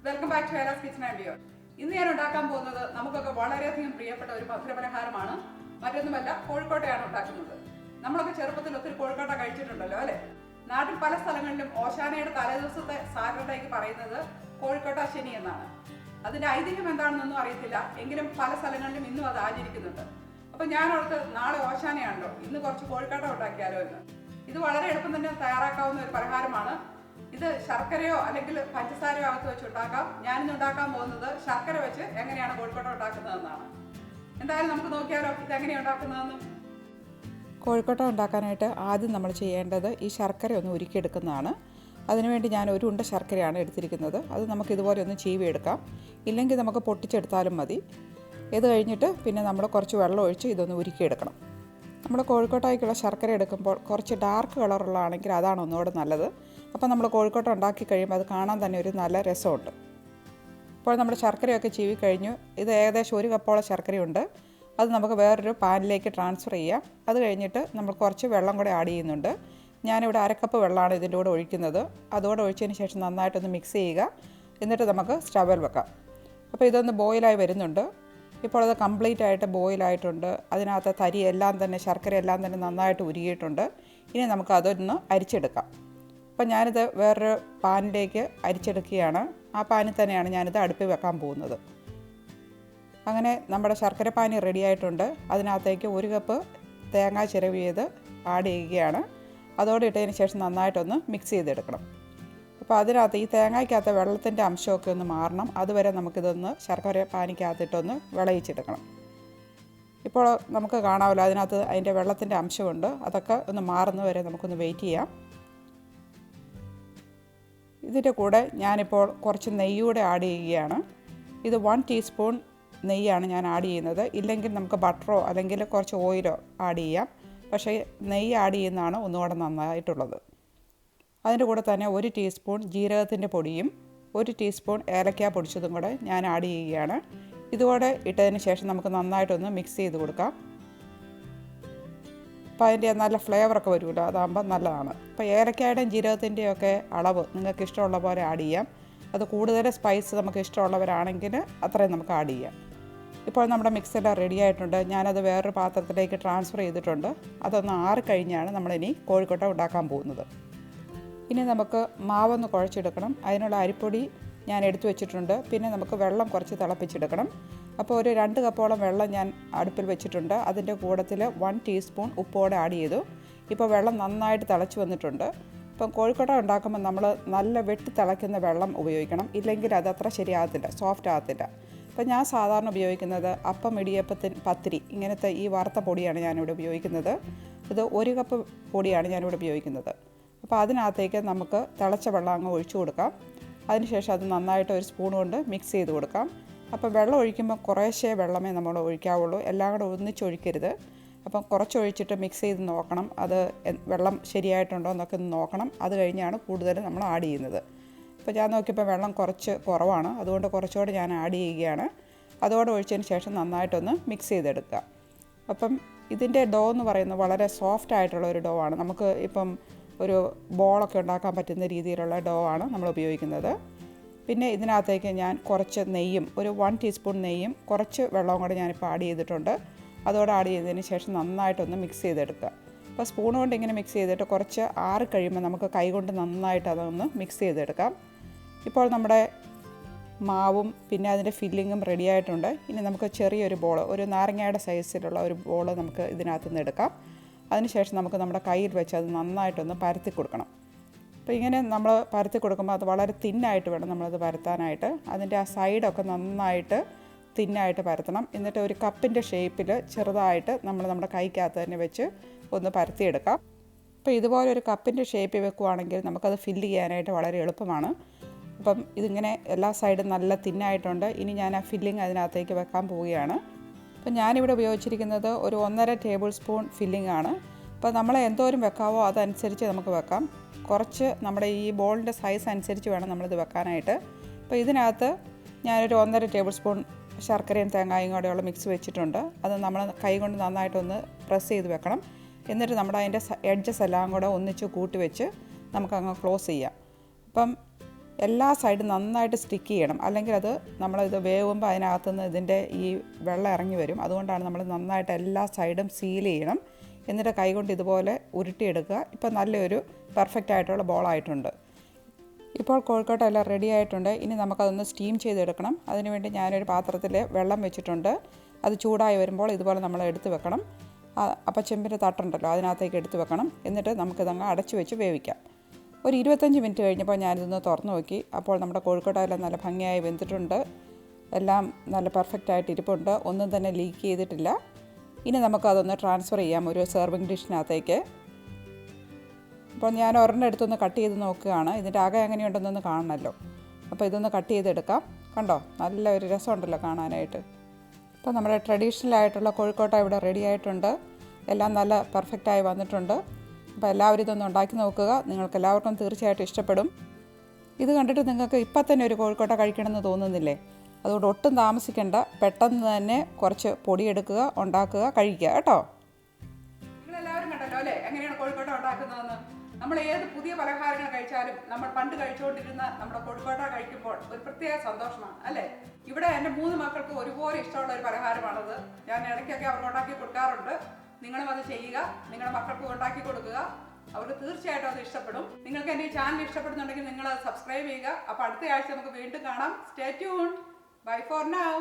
Welcome back to Ela's kitchen and beyond. ഇന്ന് ഞാൻ ഉണ്ടാക്കാൻ പോകുന്നത് നമുക്കൊക്കെ വളരെയധികം പ്രിയപ്പെട്ട ഒരു മധുരപലഹാരമാണ്. മറ്റൊന്നുമല്ല, കോഴിക്കോട്ടയാണ് ഉണ്ടാക്കുന്നത്. നമ്മളൊക്കെ ചെറുപ്പത്തിൽ ഒത്തിരി കോഴിക്കോട്ട കഴിച്ചിട്ടുണ്ടല്ലോ അല്ലേ? നാട്ടിൽ പല സ്ഥലങ്ങളിലും ഓശാനയുടെ തലേദിവസത്തെ സാറ്റർഡേക്ക് പറയുന്നത് കോഴിക്കോട്ട ശനി എന്നാണ്. അതിൻ്റെ ഐതിഹ്യം എന്താണെന്നൊന്നും അറിയത്തില്ല, എങ്കിലും പല സ്ഥലങ്ങളിലും ഇന്നും അത് ആചരിക്കുന്നുണ്ട്. അപ്പം ഞാൻ ഓർത്ത് നാളെ ഓശാനയാണല്ലോ, ഇന്ന് കുറച്ച് കോഴിക്കോട്ട ഉണ്ടാക്കിയാലോ എന്ന്. ഇത് വളരെ എളുപ്പം തന്നെ തയ്യാറാക്കാവുന്ന ഒരു പലഹാരമാണ്. ഇത് ശർക്കരയോ അല്ലെങ്കിൽ പഞ്ചസാരയോ അകത്ത് വെച്ച് ഉണ്ടാക്കാം. ഞാനിന്ന് ഉണ്ടാക്കാൻ പോകുന്നത് ശർക്കര വെച്ച് എങ്ങനെയാണ് കോഴിക്കോട്ട ഉണ്ടാക്കുന്നതെന്നാണ്. എന്തായാലും നമുക്ക് നോക്കിയാലോ ഇതെങ്ങനെയാണ് ഉണ്ടാക്കുന്നതെന്ന്. കോഴിക്കോട്ട ഉണ്ടാക്കാനായിട്ട് ആദ്യം നമ്മൾ ചെയ്യേണ്ടത് ഈ ശർക്കര ഒന്ന് ഉരുക്കിയെടുക്കുന്നതാണ്. അതിനുവേണ്ടി ഞാൻ ഒരു ഉണ്ട ശർക്കരയാണ് എടുത്തിരിക്കുന്നത്. അത് നമുക്ക് ഇതുപോലെ ഒന്ന് ചീവിയെടുക്കാം, ഇല്ലെങ്കിൽ നമുക്ക് പൊട്ടിച്ചെടുത്താലും മതി. ഇത് കഴിഞ്ഞിട്ട് പിന്നെ നമ്മൾ കുറച്ച് വെള്ളം ഒഴിച്ച് ഇതൊന്ന് ഉരുക്കിയെടുക്കണം. നമ്മൾ കോഴിക്കോട്ടയ്ക്കുള്ള ശർക്കര എടുക്കുമ്പോൾ കുറച്ച് ഡാർക്ക് കളറുള്ളതാണെങ്കിൽ അതാണ് ഒന്നുകൂടെ നല്ലത്. അപ്പോൾ നമ്മൾ കോഴിക്കോട്ട ഉണ്ടാക്കി കഴിയുമ്പോൾ അത് കാണാൻ തന്നെ ഒരു നല്ല രസമുണ്ട്. ഇപ്പോൾ നമ്മൾ ശർക്കരയൊക്കെ ചീവി കഴിഞ്ഞു. ഇത് ഏകദേശം 1 കപ്പോളം ശർക്കരയുണ്ട്. അത് നമുക്ക് വേറൊരു പാനിലേക്ക് ട്രാൻസ്ഫർ ചെയ്യാം. അത് കഴിഞ്ഞിട്ട് നമ്മൾ കുറച്ച് വെള്ളം കൂടെ ആഡ് ചെയ്യുന്നുണ്ട്. ഞാനിവിടെ 1/2 കപ്പ് വെള്ളമാണ് ഇതിൻ്റെ കൂടെ ഒഴിക്കുന്നത്. അതോടെ ഒഴിച്ചതിന് ശേഷം നന്നായിട്ടൊന്ന് മിക്സ് ചെയ്യുക. എന്നിട്ട് നമുക്ക് സ്റ്റവിൽ വെക്കാം. അപ്പോൾ ഇതൊന്ന് ബോയിലായി വരുന്നുണ്ട്. ഇപ്പോൾ അത് കംപ്ലീറ്റ് ആയിട്ട് ബോയിലായിട്ടുണ്ട്. അതിനകത്ത് തരി എല്ലാം തന്നെ, ശർക്കര എല്ലാം തന്നെ നന്നായിട്ട് ഉരുകിയിട്ടുണ്ട്. ഇനി നമുക്ക് അതൊന്ന് അരിച്ചെടുക്കാം. അപ്പോൾ ഞാനിത് വേറൊരു പാനിലേക്ക് അരിച്ചെടുക്കുകയാണ്. ആ പാനിൽ തന്നെയാണ് ഞാനിത് അടുപ്പിൽ വെക്കാൻ പോകുന്നത്. അങ്ങനെ നമ്മുടെ ശർക്കര പാനി റെഡി ആയിട്ടുണ്ട്. അതിനകത്തേക്ക് 1 കപ്പ് തേങ്ങ ചിരവിയത് ആഡ് ചെയ്യുകയാണ്. അതോടെ ഇട്ടതിന് ശേഷം നന്നായിട്ടൊന്ന് മിക്സ് ചെയ്തെടുക്കണം. അപ്പോൾ അതിനകത്ത് ഈ തേങ്ങയ്ക്കകത്ത് വെള്ളത്തിൻ്റെ അംശമൊക്കെ ഒന്ന് മാറണം. അതുവരെ നമുക്കിതൊന്ന് ശർക്കര പാനിക്കകത്തിട്ടൊന്ന് വിളയിച്ചെടുക്കണം. ഇപ്പോൾ നമുക്ക് കാണാമല്ലോ, അതിനകത്ത് അതിൻ്റെ വെള്ളത്തിൻ്റെ അംശമുണ്ട്. അതൊക്കെ ഒന്ന് മാറുന്നവരെ നമുക്കൊന്ന് വെയിറ്റ് ചെയ്യാം. ഇതിൻ്റെ കൂടെ ഞാനിപ്പോൾ കുറച്ച് നെയ്യൂടെ ആഡ് ചെയ്യുകയാണ്. ഇത് 1 ടീസ്പൂൺ നെയ്യാണ് ഞാൻ ആഡ് ചെയ്യുന്നത്. ഇല്ലെങ്കിൽ നമുക്ക് ബട്ടറോ അല്ലെങ്കിൽ കുറച്ച് ഓയിലോ ആഡ് ചെയ്യാം. പക്ഷേ നെയ്യ് ആഡ് ചെയ്യുന്നതാണ് ഒന്നുകൂടെ നന്നായിട്ടുള്ളത്. അതിൻ്റെ കൂടെ തന്നെ 1 ടീസ്പൂൺ ജീരകത്തിൻ്റെ പൊടിയും 1 ടീസ്പൂൺ ഏലക്ക പൊടിച്ചതും കൂടെ ഞാൻ ആഡ് ചെയ്യുകയാണ്. ഇതുകൂടെ ഇട്ടതിന് ശേഷം നമുക്ക് നന്നായിട്ടൊന്ന് മിക്സ് ചെയ്ത് കൊടുക്കാം. അപ്പോൾ അതിൻ്റെ നല്ല ഫ്ലേവറൊക്കെ വരുമല്ലോ, അതാകുമ്പോൾ നല്ലതാണ്. അപ്പോൾ ഏലക്കായുടെയും ജീരകത്തിൻ്റെയും ഒക്കെ അളവ് നിങ്ങൾക്ക് ഇഷ്ടമുള്ള പോലെ ആഡ് ചെയ്യാം. അത് കൂടുതൽ സ്പൈസ് നമുക്ക് ഇഷ്ടമുള്ളവരാണെങ്കിൽ അത്രയും നമുക്ക് ആഡ് ചെയ്യാം. ഇപ്പോൾ നമ്മുടെ മിക്സെല്ലാം റെഡി ആയിട്ടുണ്ട്. ഞാനത് വേറൊരു പാത്രത്തിലേക്ക് ട്രാൻസ്ഫർ ചെയ്തിട്ടുണ്ട്. അതൊന്ന് ആറിക്കഴിഞ്ഞാണ് നമ്മളിനി കോഴിക്കോട്ട ഉണ്ടാക്കാൻ പോകുന്നത്. ഇനി നമുക്ക് മാവൊന്ന് കുഴച്ചെടുക്കണം. അതിനുള്ള അരിപ്പൊടി ഞാൻ എടുത്തു വെച്ചിട്ടുണ്ട്. പിന്നെ നമുക്ക് വെള്ളം കുറച്ച് തിളപ്പിച്ചെടുക്കണം. അപ്പോൾ ഒരു 2 കപ്പോളം വെള്ളം ഞാൻ അടുപ്പിൽ വെച്ചിട്ടുണ്ട്. അതിൻ്റെ കൂട്ടത്തിൽ 1 ടീസ്പൂൺ ഉപ്പോടെ ആഡ് ചെയ്തു. ഇപ്പോൾ വെള്ളം നന്നായിട്ട് തിളച്ച് വന്നിട്ടുണ്ട്. ഇപ്പം കോഴിക്കോട്ട ഉണ്ടാക്കുമ്പോൾ നമ്മൾ നല്ല വെട്ടി തിളയ്ക്കുന്ന വെള്ളം ഉപയോഗിക്കണം, ഇല്ലെങ്കിൽ അത് അത്ര ശരിയാകത്തില്ല, സോഫ്റ്റ് ആകത്തില്ല. അപ്പോൾ ഞാൻ സാധാരണ ഉപയോഗിക്കുന്നത് അപ്പം, ഇടിയപ്പത്തിന്, പത്തിരി ഇങ്ങനത്തെ ഈ വറുത്ത പൊടിയാണ് ഞാനിവിടെ ഉപയോഗിക്കുന്നത്. ഇത് 1 കപ്പ് പൊടിയാണ് ഞാനിവിടെ ഉപയോഗിക്കുന്നത്. അപ്പോൾ അതിനകത്തേക്ക് നമുക്ക് തിളച്ച വെള്ളം അങ്ങ് ഒഴിച്ചു കൊടുക്കാം. അതിനുശേഷം അത് നന്നായിട്ട് ഒരു സ്പൂൺ കൊണ്ട് മിക്സ് ചെയ്ത് കൊടുക്കാം. അപ്പോൾ വെള്ളം ഒഴിക്കുമ്പോൾ കുറേശ്ശേ വെള്ളമേ നമ്മൾ ഒഴിക്കാവുള്ളൂ, എല്ലാം കൂടെ ഒന്നിച്ചൊഴിക്കരുത്. അപ്പം കുറച്ചൊഴിച്ചിട്ട് മിക്സ് ചെയ്ത് നോക്കണം, അത് വെള്ളം ശരിയായിട്ടുണ്ടോ എന്നൊക്കെ ഒന്ന് നോക്കണം. അത് കഴിഞ്ഞാണ് കൂടുതൽ നമ്മൾ ആഡ് ചെയ്യുന്നത്. അപ്പോൾ ഞാൻ നോക്കിയപ്പോൾ വെള്ളം കുറച്ച് കുറവാണ്, അതുകൊണ്ട് കുറച്ചുകൂടെ ഞാൻ ആഡ് ചെയ്യുകയാണ്. അതോടെ ഒഴിച്ചതിന് ശേഷം നന്നായിട്ടൊന്ന് മിക്സ് ചെയ്തെടുക്കുക. അപ്പം ഇതിൻ്റെ ഡോ എന്ന് പറയുന്നത് വളരെ സോഫ്റ്റ് ആയിട്ടുള്ള ഒരു ഡോ ആണ്. നമുക്ക് ഇപ്പം ഒരു ബോളൊക്കെ ഉണ്ടാക്കാൻ പറ്റുന്ന രീതിയിലുള്ള ഡോ ആണ് നമ്മൾ ഉപയോഗിക്കുന്നത്. പിന്നെ ഇതിനകത്തേക്ക് ഞാൻ കുറച്ച് നെയ്യും, ഒരു 1 ടീസ്പൂൺ നെയ്യും കുറച്ച് വെള്ളവും കൂടെ ഞാനിപ്പോൾ ആഡ് ചെയ്തിട്ടുണ്ട്. അതോടെ ആഡ് ചെയ്തതിന് ശേഷം നന്നായിട്ടൊന്ന് മിക്സ് ചെയ്തെടുക്കുക. അപ്പോൾ സ്പൂൺ കൊണ്ട് ഇങ്ങനെ മിക്സ് ചെയ്തിട്ട് കുറച്ച് ആറി കഴിയുമ്പോൾ നമുക്ക് കൈകൊണ്ട് നന്നായിട്ട് അതൊന്ന് മിക്സ് ചെയ്തെടുക്കാം. ഇപ്പോൾ നമ്മുടെ മാവും പിന്നെ അതിൻ്റെ ഫില്ലിങ്ങും റെഡി ആയിട്ടുണ്ട്. ഇനി നമുക്ക് ചെറിയൊരു ബോൾ, ഒരു നാരങ്ങയുടെ സൈസിലുള്ള ഒരു ബോൾ നമുക്ക് ഇതിനകത്ത് നിന്ന് എടുക്കാം. അതിനുശേഷം നമുക്ക് നമ്മുടെ കയ്യിൽ വെച്ച് അത് നന്നായിട്ടൊന്ന് പരത്തി കൊടുക്കണം. അപ്പോൾ ഇങ്ങനെ നമ്മൾ പരത്തി കൊടുക്കുമ്പോൾ അത് വളരെ തിന്നായിട്ട് വേണം നമ്മളത് പരത്താനായിട്ട്. അതിൻ്റെ ആ സൈഡൊക്കെ നന്നായിട്ട് തിന്നായിട്ട് പരത്തണം. എന്നിട്ട് ഒരു കപ്പിൻ്റെ ഷേപ്പിൽ ചെറുതായിട്ട് നമ്മൾ നമ്മുടെ കൈക്കകത്ത് തന്നെ വെച്ച് ഒന്ന് പരത്തിയെടുക്കാം. അപ്പോൾ ഇതുപോലെ ഒരു കപ്പിൻ്റെ ഷേപ്പിൽ വെക്കുകയാണെങ്കിൽ നമുക്കത് ഫില്ല് ചെയ്യാനായിട്ട് വളരെ എളുപ്പമാണ്. അപ്പം ഇതിങ്ങനെ എല്ലാ സൈഡും നല്ല തിന്നായിട്ടുണ്ട്. ഇനി ഞാൻ ആ ഫില്ലിങ് അതിനകത്തേക്ക് വെക്കാൻ പോവുകയാണ്. അപ്പോൾ ഞാനിവിടെ ഉപയോഗിച്ചിരിക്കുന്നത് ഒരു 1.5 ടേബിൾ സ്പൂൺ ഫില്ലിംഗ് ആണ്. അപ്പോൾ നമ്മൾ എന്തോരം വെക്കാവോ അതനുസരിച്ച് നമുക്ക് വെക്കാം. കുറച്ച് നമ്മുടെ ഈ ബോളിൻ്റെ സൈസ് അനുസരിച്ച് വേണം നമ്മളിത് വെക്കാനായിട്ട്. അപ്പോൾ ഇതിനകത്ത് ഞാനൊരു 1.5 ടേബിൾ സ്പൂൺ ശർക്കരയും തേങ്ങായും കൂടെയുള്ള മിക്സ് വെച്ചിട്ടുണ്ട്. അത് നമ്മൾ കൈ കൊണ്ട് നന്നായിട്ടൊന്ന് പ്രസ് ചെയ്ത് വെക്കണം. എന്നിട്ട് നമ്മുടെ അതിൻ്റെ എഡ്ജസ് എല്ലാം കൂടെ ഒന്നിച്ച് കൂട്ടി വെച്ച് നമുക്കങ്ങ് ക്ലോസ് ചെയ്യാം. അപ്പം എല്ലാ സൈഡും നന്നായിട്ട് സ്റ്റിക്ക് ചെയ്യണം, അല്ലെങ്കിൽ അത് നമ്മളിത് വേവുമ്പോൾ അതിനകത്തുനിന്ന് ഇതിൻ്റെ ഈ വെള്ളം ഇറങ്ങി വരും. അതുകൊണ്ടാണ് നമ്മൾ നന്നായിട്ട് എല്ലാ സൈഡും സീൽ ചെയ്യണം. എന്നിട്ട് കൈകൊണ്ട് ഇതുപോലെ ഉരുട്ടിയെടുക്കുക. ഇപ്പോൾ നല്ലൊരു പെർഫെക്റ്റ് ആയിട്ടുള്ള ബോളായിട്ടുണ്ട്. ഇപ്പോൾ കോഴിക്കോട്ട എല്ലാം റെഡി ആയിട്ടുണ്ട്. ഇനി നമുക്കതൊന്ന് സ്റ്റീം ചെയ്തെടുക്കണം. അതിനുവേണ്ടി ഞാനൊരു പാത്രത്തിൽ വെള്ളം വെച്ചിട്ടുണ്ട്. അത് ചൂടായി വരുമ്പോൾ ഇതുപോലെ നമ്മൾ എടുത്ത് വെക്കണം. അപ്പോൾ ചെമ്പിൻ്റെ തട്ടുണ്ടല്ലോ, അതിനകത്തേക്ക് എടുത്ത് വെക്കണം. എന്നിട്ട് നമുക്കിതങ്ങ് അടച്ചു വെച്ച് വേവിക്കാം. ഒരു 25 മിനിറ്റ് കഴിഞ്ഞപ്പോൾ ഞാനിതൊന്ന് തുറന്നു നോക്കി. അപ്പോൾ നമ്മുടെ കോഴിക്കോട്ട എല്ലാം നല്ല ഭംഗിയായി വെന്തിട്ടുണ്ട്. എല്ലാം നല്ല പെർഫെക്റ്റ് ആയിട്ട് ഇരിപ്പുണ്ട്. ഒന്നും തന്നെ ലീക്ക് ചെയ്തിട്ടില്ല. ഇനി നമുക്കതൊന്ന് ട്രാൻസ്ഫർ ചെയ്യാം ഒരു സെർവിങ് ഡിഷിനകത്തേക്ക്. അപ്പോൾ ഞാൻ ഒരെണ്ണം എടുത്തൊന്ന് കട്ട് ചെയ്ത് നോക്കുകയാണ്. ഇതിൻ്റെ അകം എങ്ങനെയുണ്ടെന്നൊന്ന് കാണണമല്ലോ. അപ്പോൾ ഇതൊന്ന് കട്ട് ചെയ്തെടുക്കാം. കണ്ടോ, നല്ല ഒരു രസമുണ്ടല്ലോ കാണാനായിട്ട്. അപ്പോൾ നമ്മുടെ ട്രഡീഷണൽ ആയിട്ടുള്ള കോഴിക്കോട്ട ഇവിടെ റെഡി ആയിട്ടുണ്ട്. എല്ലാം നല്ല പെർഫെക്റ്റായി വന്നിട്ടുണ്ട്. അപ്പോൾ എല്ലാവരും ഇതൊന്ന് ഉണ്ടാക്കി നോക്കുക. നിങ്ങൾക്ക് എല്ലാവർക്കും തീർച്ചയായിട്ടും ഇഷ്ടപ്പെടും. ഇത് കണ്ടിട്ട് നിങ്ങൾക്ക് ഇപ്പം തന്നെ ഒരു കോഴിക്കോട്ട കഴിക്കണമെന്ന് തോന്നുന്നില്ലേ? അതുകൊണ്ട് ഒട്ടും താമസിക്കേണ്ട, പെട്ടെന്ന് തന്നെ കുറച്ച് പൊടിയെടുക്കുക, ഉണ്ടാക്കുക, കഴിക്കുക കേട്ടോ. നിങ്ങളെല്ലാവരും കണ്ടല്ലോ അല്ലേ എങ്ങനെയാണ് കോഴിക്കോട്ട ഉണ്ടാക്കുന്നതെന്ന്. നമ്മൾ ഏത് പുതിയ പലഹാരങ്ങൾ കഴിച്ചാലും നമ്മൾ പണ്ട് കഴിച്ചുകൊണ്ടിരുന്ന നമ്മുടെ കോഴിക്കോട്ട കഴിക്കുമ്പോൾ ഒരു പ്രത്യേക സന്തോഷമാണ് അല്ലേ. ഇവിടെ എൻ്റെ 3 മക്കൾക്ക് ഒരുപോലെ ഇഷ്ടമുള്ള ഒരു പലഹാരമാണത്. ഞാൻ ഇടയ്ക്കൊക്കെ അവർക്ക് ഉണ്ടാക്കി കൊടുക്കാറുണ്ട്. നിങ്ങളും അത് ചെയ്യുക, നിങ്ങളുടെ മക്കൾക്ക് ഉണ്ടാക്കി കൊടുക്കുക. അവർക്ക് തീർച്ചയായിട്ടും അത് ഇഷ്ടപ്പെടും. നിങ്ങൾക്ക് എൻ്റെ ഈ ചാനൽ ഇഷ്ടപ്പെടുന്നുണ്ടെങ്കിൽ നിങ്ങൾ സബ്സ്ക്രൈബ് ചെയ്യുക. അപ്പോൾ അടുത്ത ആഴ്ച നമുക്ക് വീണ്ടും കാണാം. Stay tune. Bye for now.